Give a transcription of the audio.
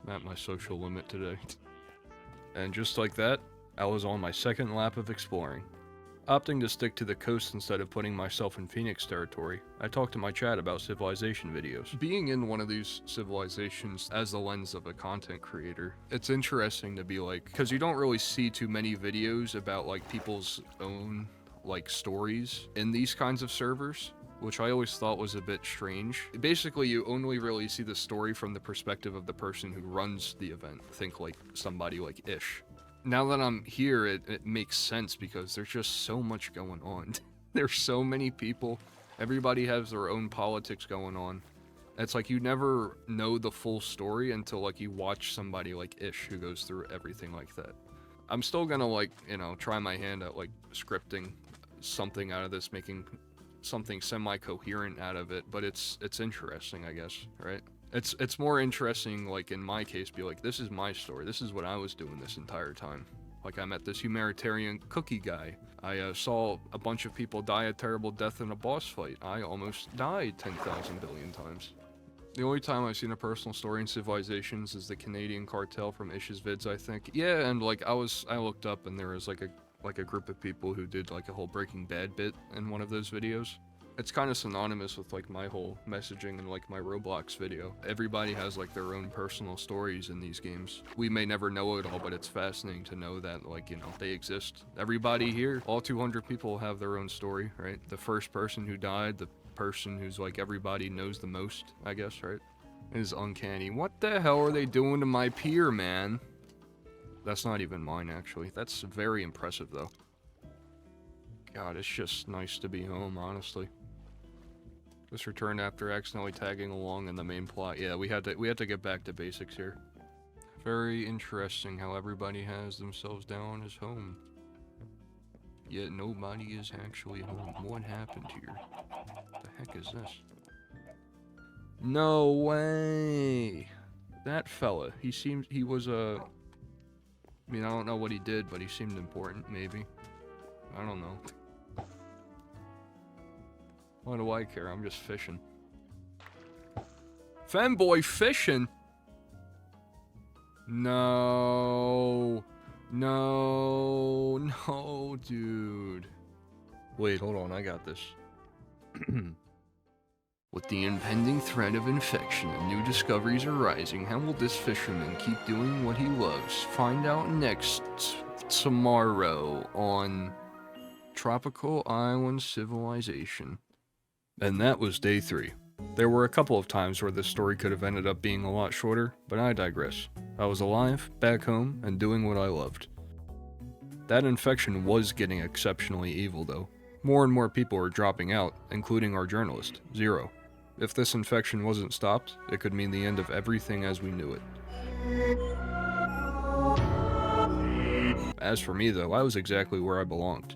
at my social limit today. And just like that, I was on my second lap of exploring. Opting to stick to the coast instead of putting myself in Phoenix territory, I talked to my chat about civilization videos. Being in one of these civilizations as the lens of a content creator, it's interesting to be like, because you don't really see too many videos about like people's own like stories in these kinds of servers, which I always thought was a bit strange. Basically, you only really see the story from the perspective of the person who runs the event. Think like somebody like Ish. Now that I'm here, it makes sense because there's just so much going on. There's so many people. Everybody has their own politics going on. It's like you never know the full story until like you watch somebody like Ish who goes through everything like that. I'm still gonna like, you know, try my hand at like scripting something out of this, making something semi-coherent out of it, but it's interesting, I guess, right? It's more interesting, like in my case, be like, this is my story, this is what I was doing this entire time. Like I met this humanitarian cookie guy. I saw a bunch of people die a terrible death in a boss fight. I almost died 10,000 billion times. The only time I've seen a personal story in Civilizations is the Canadian cartel from Ish's vids, I think. Yeah, and like I looked up and there was like a group of people who did like a whole Breaking Bad bit in one of those videos. It's kind of synonymous with like my whole messaging and like my Roblox video. Everybody has like their own personal stories in these games. We may never know it all, but it's fascinating to know that like, you know, they exist. Everybody here, all 200 people have their own story, right? The first person who died, the person who's like everybody knows the most, I guess, right? It is uncanny. What the hell are they doing to my pier, man? That's not even mine, actually. That's very impressive, though. God, it's just nice to be home, honestly. This returned after accidentally tagging along in the main plot. Yeah, we had to get back to basics here. Very interesting how everybody has themselves down as home. Yet nobody is actually home. What happened here? The heck is this? No way! That fella. He was a... I mean, I don't know what he did, but he seemed important, maybe. I don't know. What do I care? I'm just fishing. Femboy fishing? No. No. No, dude. Wait, hold on. I got this. With the impending threat of infection and new discoveries arising, how will this fisherman keep doing what he loves? Find out next tomorrow on Tropical Island Civilization. And that was day 3. There were a couple of times where this story could have ended up being a lot shorter, but I digress. I was alive, back home, and doing what I loved. That infection was getting exceptionally evil, though. More and more people were dropping out, including our journalist, Zero. If this infection wasn't stopped, it could mean the end of everything as we knew it. As for me, though, I was exactly where I belonged.